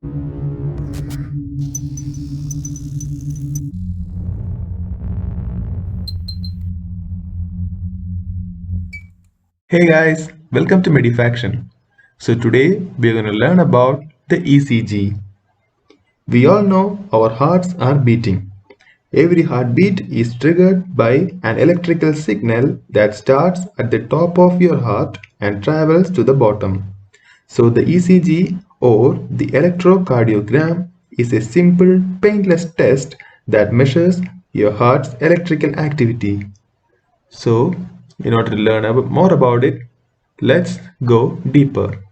Hey guys, welcome to Medifaction. So today we're going to learn about the ECG. We all know our hearts are beating. Every heartbeat is triggered by an electrical signal that starts at the top of your heart and travels to the bottom. So the ECG or the electrocardiogram is a simple painless test that measures your heart's electrical activity. So, in order to learn more about it, let's go deeper.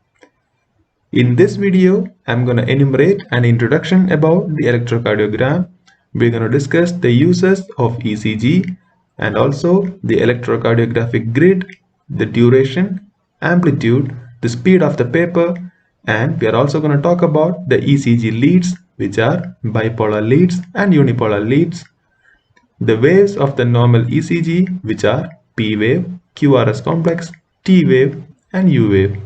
In this video, I'm going to enumerate an introduction about the electrocardiogram. We're going to discuss the uses of ECG and also the electrocardiographic grid, the duration, amplitude, the speed of the paper, and we are also going to talk about the ECG leads, which are bipolar leads and unipolar leads, the waves of the normal ECG, which are P wave, QRS complex, T wave, and U wave.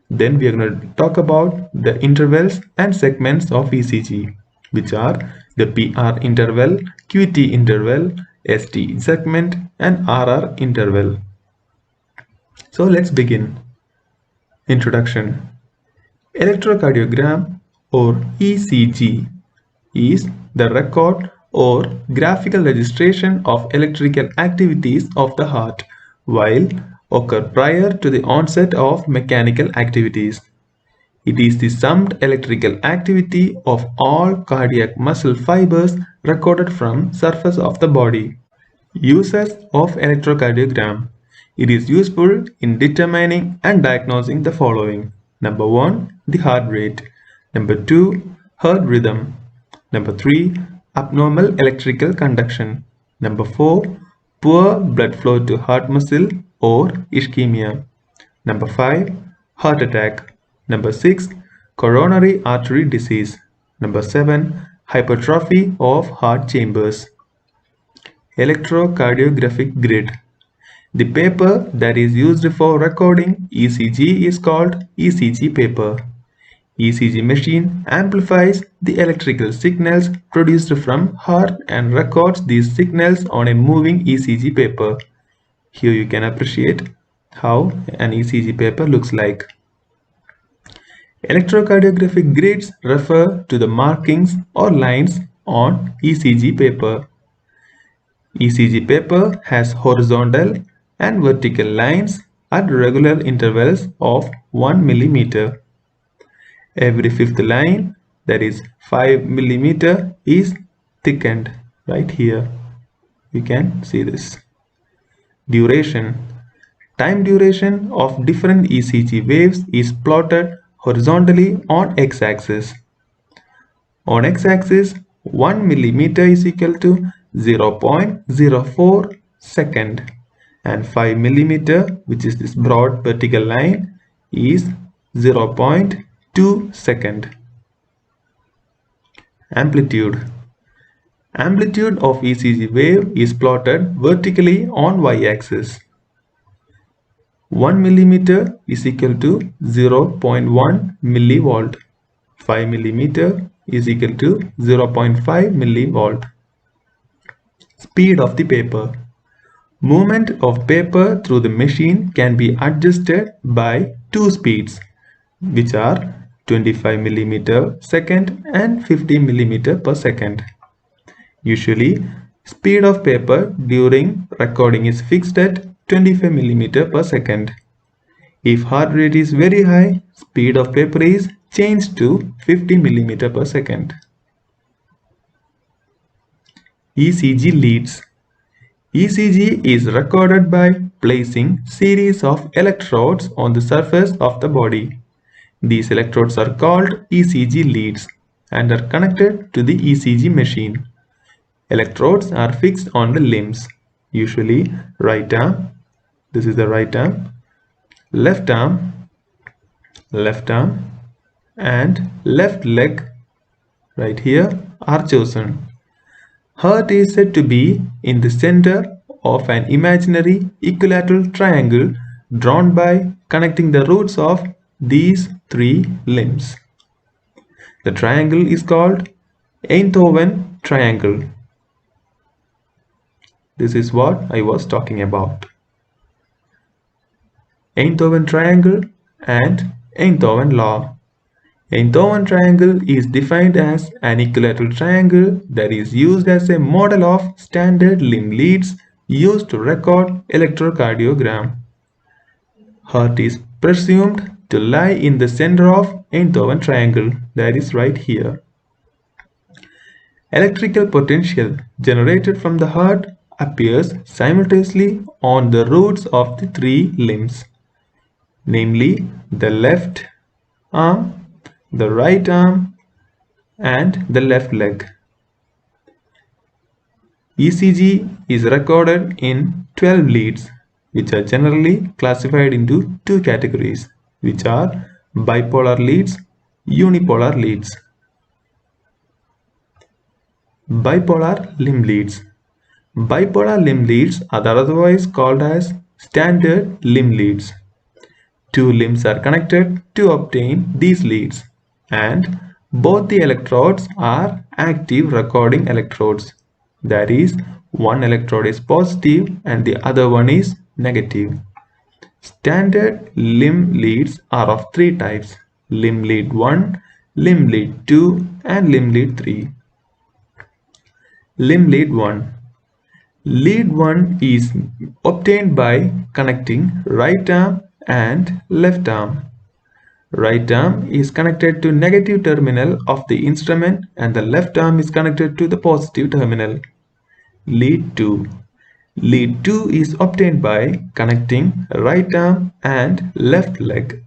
Then we are going to talk about the intervals and segments of ECG, which are the PR interval, QT interval, ST segment, and RR interval. So let's begin. Introduction. Electrocardiogram or ECG is the record or graphical registration of electrical activities of the heart while occur prior to the onset of mechanical activities. It is the summed electrical activity of all cardiac muscle fibers recorded from surface of the body. Uses of electrocardiogram. It is useful in determining and diagnosing the following. Number 1, the heart rate. Number 2, heart rhythm. Number 3, abnormal electrical conduction. Number 4, poor blood flow to heart muscle or ischemia. Number 5, heart attack. Number 6, coronary artery disease. Number 7, hypertrophy of heart chambers. Electrocardiographic grid. The paper that is used for recording ECG is called ECG paper. ECG machine amplifies the electrical signals produced from heart and records these signals on a moving ECG paper. Here you can appreciate how an ECG paper looks like. Electrocardiographic grids refer to the markings or lines on ECG paper. ECG paper has horizontal and vertical lines at regular intervals of 1 millimeter. Every fifth line, that is 5 millimeter, is thickened right here. You can see this. Duration. Time duration of different ECG waves is plotted horizontally on x-axis. On x-axis, 1 millimeter is equal to 0.04 second and 5 millimeter, which is this broad vertical line, is 0.2 second. Amplitude. Amplitude of ECG wave is plotted vertically on y-axis. 1 millimeter is equal to 0.1 millivolt. 5 millimeter is equal to 0.5 millivolt. Speed of the paper. Movement of paper through the machine can be adjusted by two speeds, which are 25 millimeter second and 50 millimeter per second. Usually, speed of paper during recording is fixed at 25 millimeter per second. If heart rate is very high, speed of paper is changed to 50 millimeter per second. ECG leads. ECG is recorded by placing series of electrodes on the surface of the body. These electrodes are called ECG leads and are connected to the ECG machine. Electrodes are fixed on the limbs, usually right arm, this is the right arm, left arm, and left leg right here are chosen. Heart is said to be in the center of an imaginary equilateral triangle drawn by connecting the roots of these three limbs. The triangle is called Einthoven triangle. This is what I was talking about. Einthoven triangle and Einthoven law. Einthoven triangle is defined as an equilateral triangle that is used as a model of standard limb leads used to record electrocardiogram. Heart is presumed to lie in the center of Einthoven triangle, that is right here. Electrical potential generated from the heart appears simultaneously on the roots of the three limbs, namely the left arm, the right arm, and the left leg. ECG is recorded in 12 leads, which are generally classified into two categories, which are bipolar leads, unipolar leads. Bipolar limb leads. Bipolar limb leads are otherwise called as standard limb leads. Two limbs are connected to obtain these leads, and both the electrodes are active recording electrodes. That is, one electrode is positive and the other one is negative. Standard limb leads are of three types: limb lead 1, limb lead 2, and limb lead 3. Limb lead 1. Lead 1 is obtained by connecting right arm and left arm. Right arm is connected to negative terminal of the instrument and the left arm is connected to the positive terminal. Lead 2. Lead 2 is obtained by connecting right arm and left leg.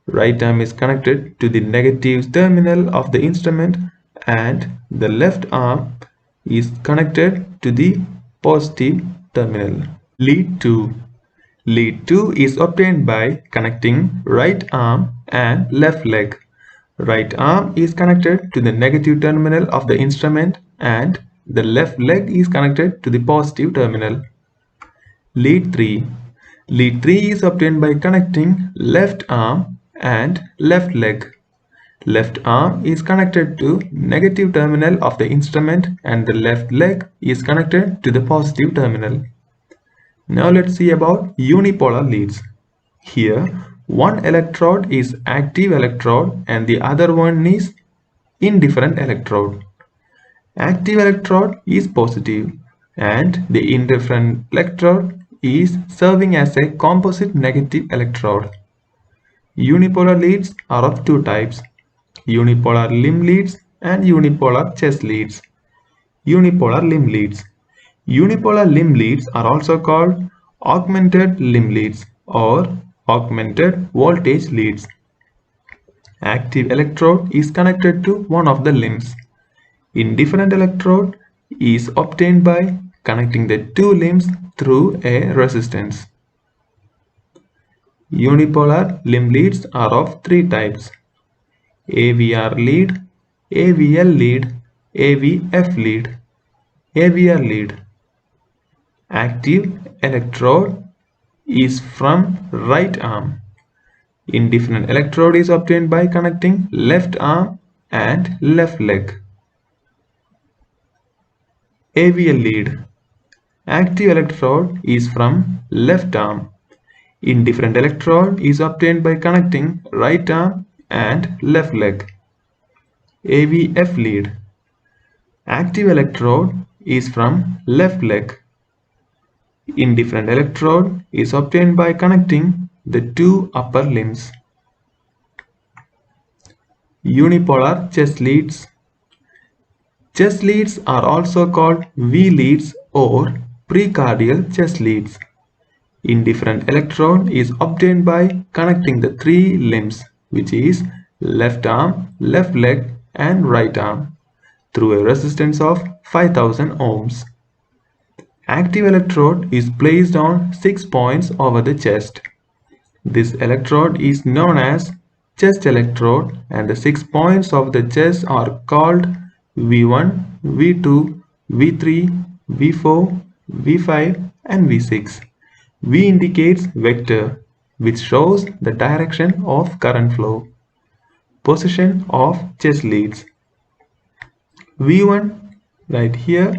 Right arm is connected to the negative terminal of the instrument and the left arm is connected to the positive terminal. Lead 2. Lead 2 is obtained by connecting right arm and left leg. Right arm is connected to the negative terminal of the instrument and the left leg is connected to the positive terminal. Lead 3. Lead 3 is obtained by connecting left arm and left leg. Left arm is connected to negative terminal of the instrument and the left leg is connected to the positive terminal. Now let's see about unipolar leads. Here, one electrode is active electrode and the other one is indifferent electrode. Active electrode is positive and the indifferent electrode is serving as a composite negative electrode. Unipolar leads are of two types: unipolar limb leads and unipolar chest leads. Unipolar limb leads. Unipolar limb leads are also called augmented limb leads or augmented voltage leads. Active electrode is connected to one of the limbs. Indifferent electrode is obtained by connecting the two limbs through a resistance. Unipolar limb leads are of three types: AVR lead, AVL lead, AVF lead. AVR lead. Active electrode is from right arm. Indifferent electrode is obtained by connecting left arm and left leg. AVL lead. Active electrode is from left arm. Indifferent electrode is obtained by connecting right arm and left leg. AVF lead. Active electrode is from left leg. Indifferent electrode is obtained by connecting the two upper limbs. Unipolar chest leads. Chest leads are also called V leads or precardial chest leads. Indifferent electrode is obtained by connecting the three limbs, which is left arm, left leg, and right arm, through a resistance of 5000 ohms. Active electrode is placed on 6 points over the chest. This electrode is known as chest electrode and the 6 points of the chest are called V1, V2, V3, V4, V5 and V6. V indicates vector, which shows the direction of current flow. position of chest leads. V1 right here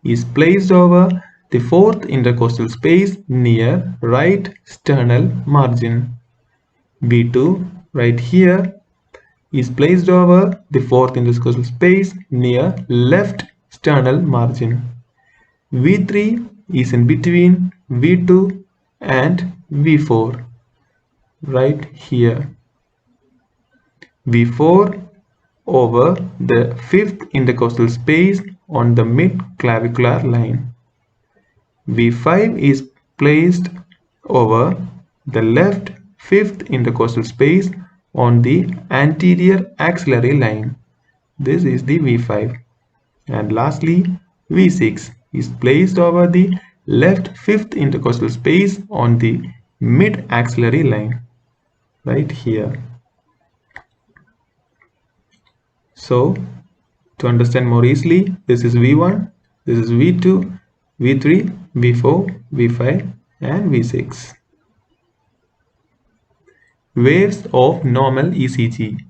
is placed over the fourth intercostal space near right sternal margin. V2 right here is placed over the fourth intercostal space near left sternal margin. V3 is in between V2 and V4 right here. V4 over the fifth intercostal space on the mid-clavicular line. V5 is placed over the left fifth intercostal space on the anterior axillary line. This is the V5. And lastly, V6 is placed over the left fifth intercostal space on the mid-axillary line right here. So, to understand more easily, this is V1, this is V2, V3, V4, V5 and V6. Waves of normal ECG.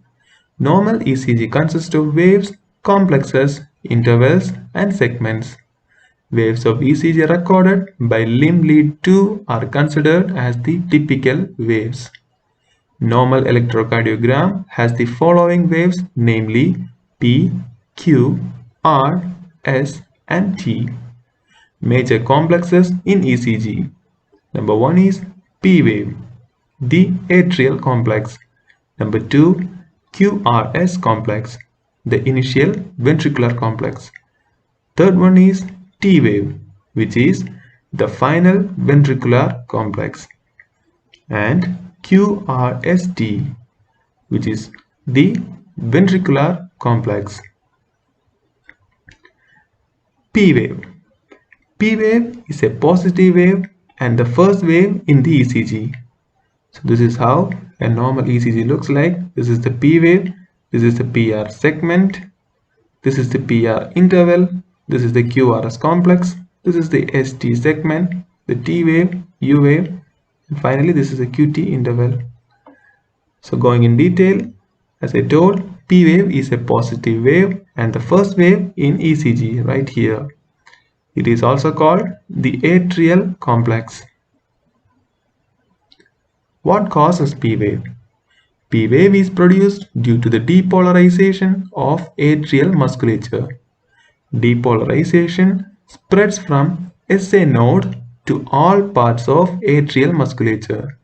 Normal ECG consists of waves, complexes, intervals and segments. Waves of ECG recorded by limb lead 2 are considered as the typical waves. Normal electrocardiogram has the following waves, namely P, Q, R, S and T. Major complexes in ECG. Number 1 is P wave, the atrial complex. Number 2, QRS complex, the initial ventricular complex. Third one is T wave, which is the final ventricular complex. And QRST, which is the ventricular complex. P wave. P wave is a positive wave and the first wave in the ECG. So this is how a normal ECG looks like. This is the P wave, this is the PR segment, this is the PR interval, this is the QRS complex, this is the ST segment, the T wave, U wave, and finally this is a QT interval. So going in detail, as I told, P wave is a positive wave and the first wave in ECG right here. It is also called the atrial complex. What causes P wave? P wave is produced due to the depolarization of atrial musculature. Depolarization spreads from SA node to all parts of atrial musculature.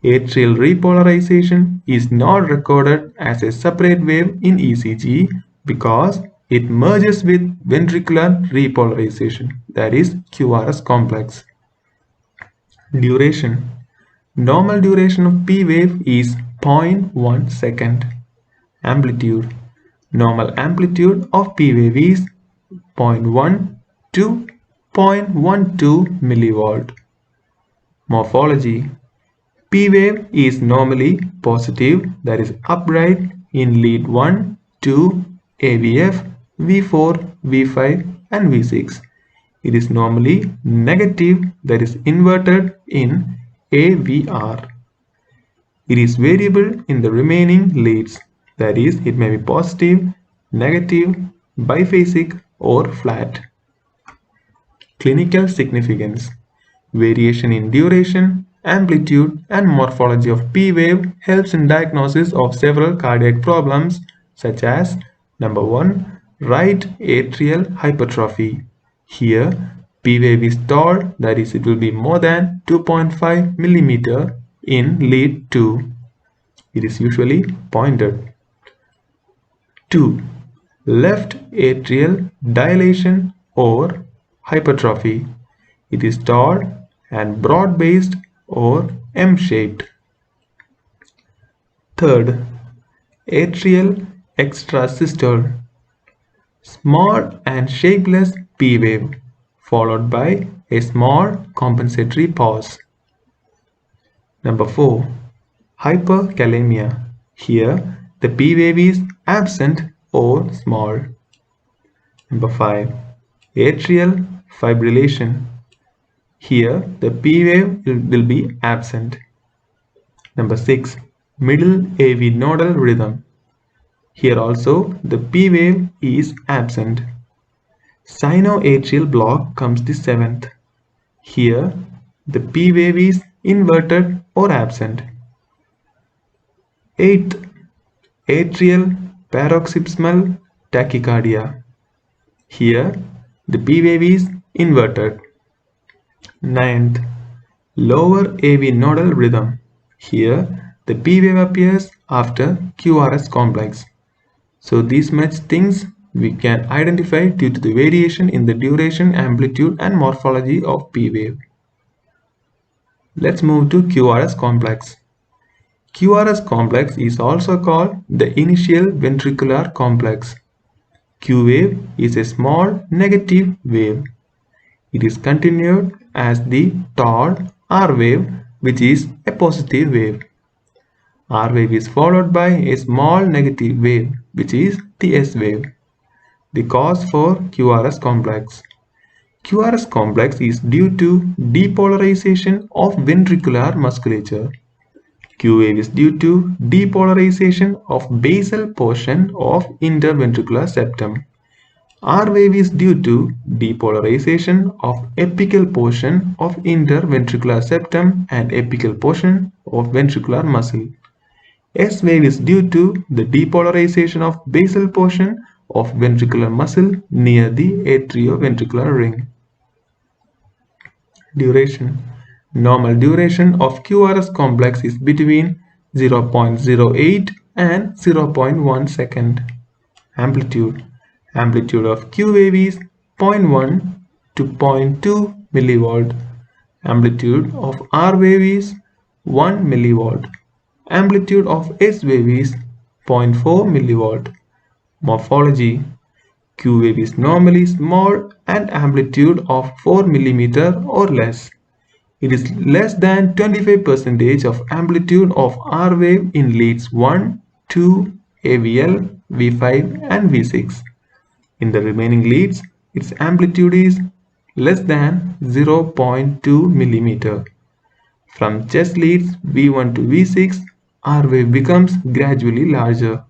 Atrial repolarization is not recorded as a separate wave in ECG because it merges with ventricular repolarization, that is QRS complex. Duration. Normal duration of P wave is 0.1 second. Amplitude. Normal amplitude of P wave is 0.1 to 0.12 millivolt. Morphology. P wave is normally positive, that is upright in lead 1, 2, AVF, V4, V5 and V6. It is normally negative, that is inverted in AVR. It is variable in the remaining leads, that is it may be positive, negative, biphasic or flat. Clinical significance. Variation in duration, amplitude and morphology of P wave helps in diagnosis of several cardiac problems such as number 1, right atrial hypertrophy. Here P wave is tall, that is it will be more than 2.5 millimeter in lead 2. It is usually pointed. 2. Left atrial dilation or hypertrophy. It is tall and broad-based or M-shaped. Third, atrial extrasystole. Small and shapeless P wave followed by a small compensatory pause. Number 4. Hyperkalemia. Here the P wave is absent or small. Number 5. Atrial fibrillation. Here the P wave will be absent. Number 6. Middle AV nodal rhythm. Here also the P wave is absent. Sinoatrial block comes the 7th. Here the P wave is inverted or absent. 8th, atrial paroxysmal tachycardia. Here the P wave is inverted. 9th, lower AV nodal rhythm. Here the P wave appears after QRS complex. So these much things we can identify due to the variation in the duration, amplitude and morphology of P wave. Let's move to QRS complex. QRS complex is also called the initial ventricular complex. Q wave is a small negative wave. It is continued as the tall R wave, which is a positive wave. R wave is followed by a small negative wave, which is the S wave. The cause for QRS complex. QRS complex is due to depolarization of ventricular musculature. Q wave is due to depolarization of basal portion of interventricular septum. R wave is due to depolarization of apical portion of interventricular septum and apical portion of ventricular muscle. S wave is due to the depolarization of basal portion of ventricular muscle near the atrioventricular ring. Duration. Normal duration of QRS complex is between 0.08 and 0.1 second. Amplitude. Amplitude of Q wave is 0.1 to 0.2 millivolt. Amplitude of R wave is 1 millivolt. Amplitude of S wave is 0.4 millivolt. Morphology. Q wave is normally small and amplitude of 4 mm or less. It is less than 25% of amplitude of R wave in leads 1, 2, AVL, V5 and V6. In the remaining leads, its amplitude is less than 0.2 mm. From chest leads V1 to V6, R wave becomes gradually larger.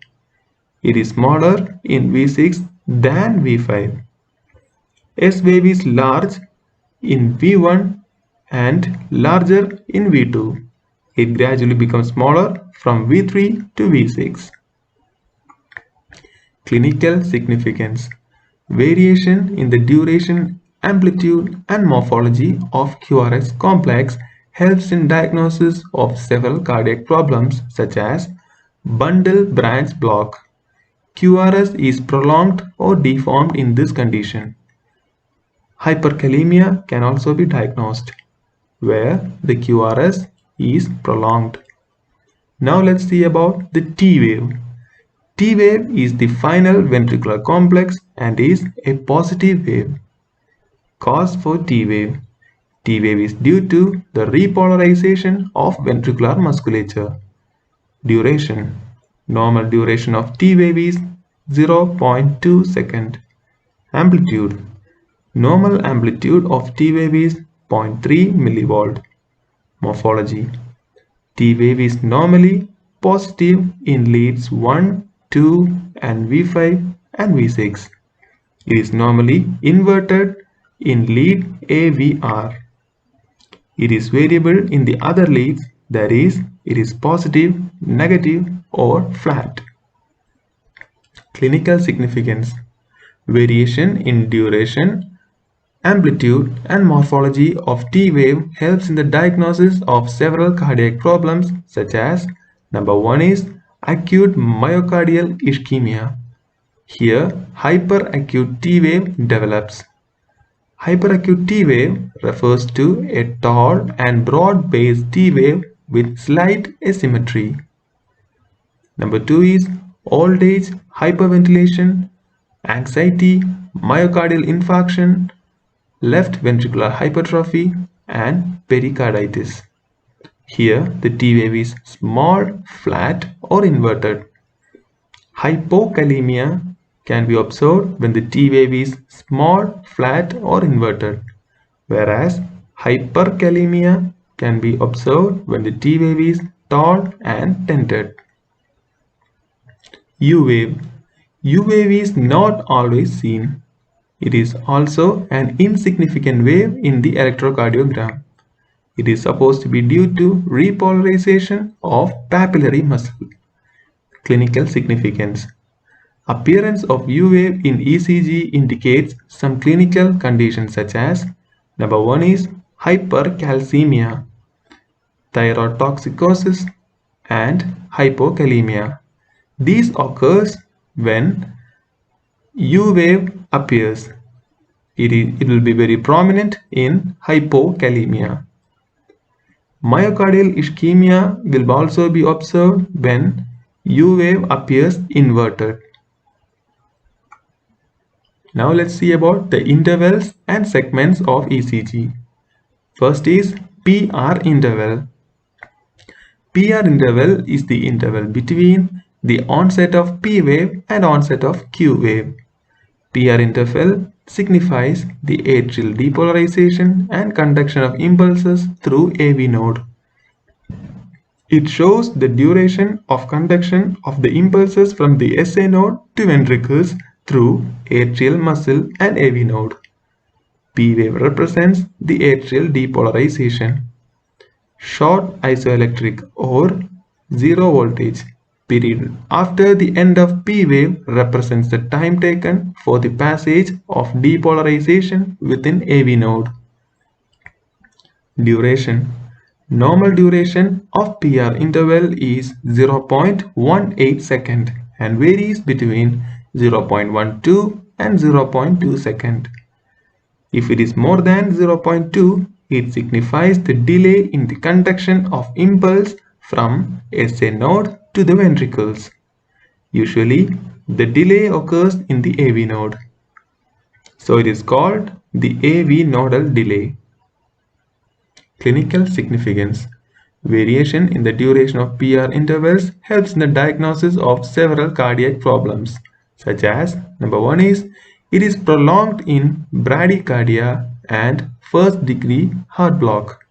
It is smaller in V6 than V5. S wave is large in V1 and larger in V2. It gradually becomes smaller from V3 to V6. Clinical significance. Variation in the duration, amplitude and morphology of QRS complex helps in diagnosis of several cardiac problems such as bundle branch block. QRS is prolonged or deformed in this condition. Hyperkalemia can also be diagnosed, where the QRS is prolonged. Now let's see about the T wave. T wave is the final ventricular complex and is a positive wave. Cause for T wave. T wave is due to the repolarization of ventricular musculature. Duration. Normal duration of T wave is 0.2 second. Amplitude. Normal amplitude of T wave is 0.3 millivolt. Morphology. T wave is normally positive in leads 1, 2 and V5 and V6. It is normally inverted in lead AVR. It is variable in the other leads, that is, it is positive, negative or flat. Clinical significance. Variation in duration, amplitude and morphology of T wave helps in the diagnosis of several cardiac problems such as number 1 is acute myocardial ischemia. Here hyperacute T wave develops. Hyperacute T wave refers to a tall and broad base T wave with slight asymmetry. Number 2 is old age hyperventilation, anxiety, myocardial infarction, left ventricular hypertrophy and pericarditis. Here the T wave is small, flat or inverted. Hypokalemia can be observed when the T wave is small, flat or inverted, whereas hyperkalemia can be observed when the T wave is tall and tented. U wave. U wave is not always seen. It is also an insignificant wave in the electrocardiogram. It is supposed to be due to repolarization of papillary muscle. Clinical significance. Appearance of U wave in ECG indicates some clinical conditions such as number 1 is hypercalcemia, thyrotoxicosis, and hypokalemia. These occurs when U wave appears. It will be very prominent in hypokalemia. Myocardial ischemia will also be observed when U wave appears inverted. Now let's see about the intervals and segments of ECG. First is PR interval. PR interval is the interval between the onset of P wave and onset of Q wave. PR interval signifies the atrial depolarization and conduction of impulses through AV node. It shows the duration of conduction of the impulses from the SA node to ventricles through atrial muscle and AV node. P wave represents the atrial depolarization. Short isoelectric or zero voltage period after the end of P wave represents the time taken for the passage of depolarization within AV node. Duration. Normal duration of PR interval is 0.18 second and varies between 0.12 and 0.2 second. If it is more than 0.2, it signifies the delay in the conduction of impulse from SA node to the ventricles. Usually, the delay occurs in the AV node. So it is called the AV nodal delay. Clinical significance. Variation in the duration of PR intervals helps in the diagnosis of several cardiac problems, such as number 1 is it is prolonged in bradycardia and first degree heart block.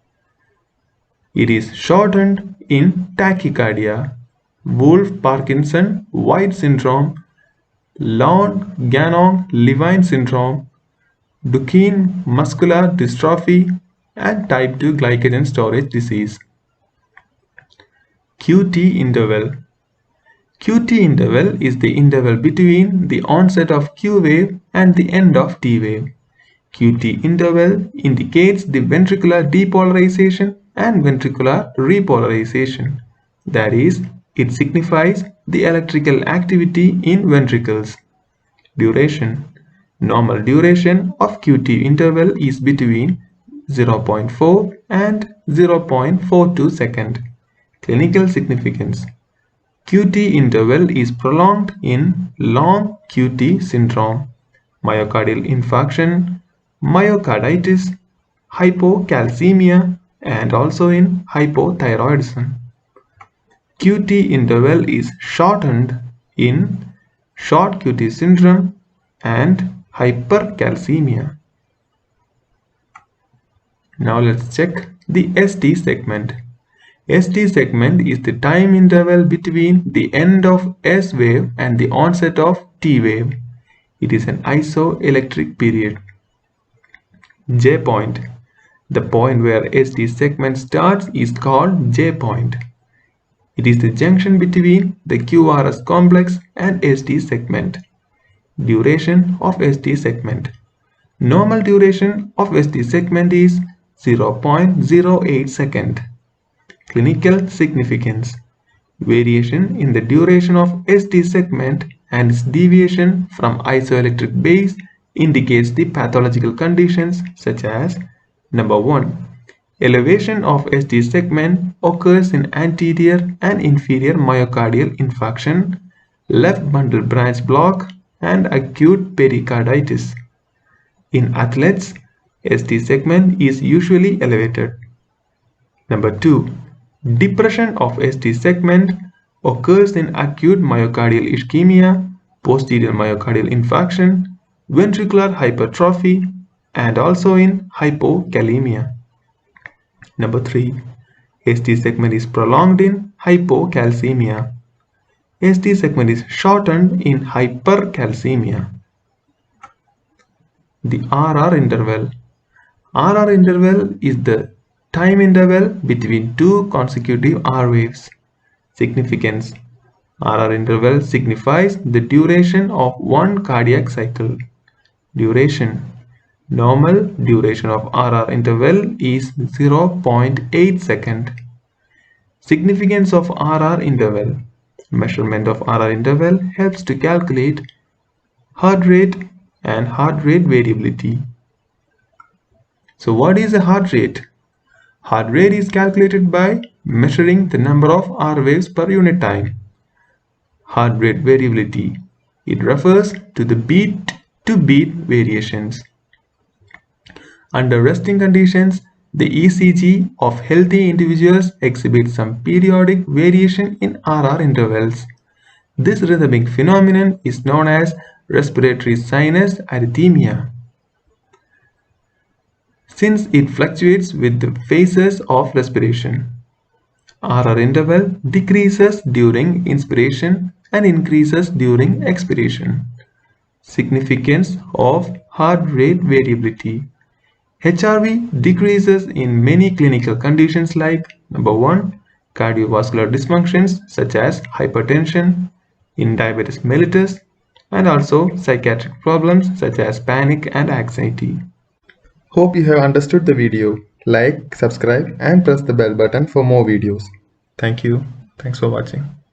It is shortened in tachycardia, Wolff-Parkinson-White syndrome, Lorn-Ganong-Levine syndrome, Duchenne muscular dystrophy, and type 2 glycogen storage disease. QT interval. QT interval is the interval between the onset of Q wave and the end of T wave. QT interval indicates the ventricular depolarization and ventricular repolarization. That is, it signifies the electrical activity in ventricles. Duration. Normal duration of QT interval is between 0.4 and 0.42 second. Clinical significance. QT interval is prolonged in long QT syndrome, myocardial infarction, myocarditis, hypocalcemia, and also in hypothyroidism. QT interval is shortened in short QT syndrome and hypercalcemia. Now let's check the ST segment. ST segment is the time interval between the end of S wave and the onset of T wave. It is an isoelectric period. J point. The point where ST segment starts is called J point. It is the junction between the QRS complex and ST segment. Duration of ST segment. Normal duration of ST segment is 0.08 second. Clinical significance. Variation in the duration of ST segment and its deviation from isoelectric base indicates the pathological conditions such as number 1. Elevation of ST segment occurs in anterior and inferior myocardial infarction, left bundle branch block, and acute pericarditis. In athletes, ST segment is usually elevated. Number 2. Depression of ST segment occurs in acute myocardial ischemia, posterior myocardial infarction, ventricular hypertrophy, and also in hypokalemia. Number 3. ST segment is prolonged in hypocalcemia. ST segment is shortened in hypercalcemia. The RR interval. RR interval is the time interval between two consecutive R waves. Significance. RR interval signifies the duration of one cardiac cycle. Duration. Normal duration of RR interval is 0.8 second. Significance of RR interval. Measurement of RR interval helps to calculate heart rate and heart rate variability. So what is a heart rate? Heart rate is calculated by measuring the number of R waves per unit time. Heart rate variability. It refers to the beat-to-beat variations. Under resting conditions, the ECG of healthy individuals exhibits some periodic variation in RR intervals. This rhythmic phenomenon is known as respiratory sinus arrhythmia, since it fluctuates with the phases of respiration. RR interval decreases during inspiration and increases during expiration. Significance of heart rate variability. HRV decreases in many clinical conditions like number 1, cardiovascular dysfunctions such as hypertension, in diabetes mellitus, and also psychiatric problems such as panic and anxiety. Hope you have understood the video. Like, subscribe and press the bell button for more videos. Thank you. Thanks for watching.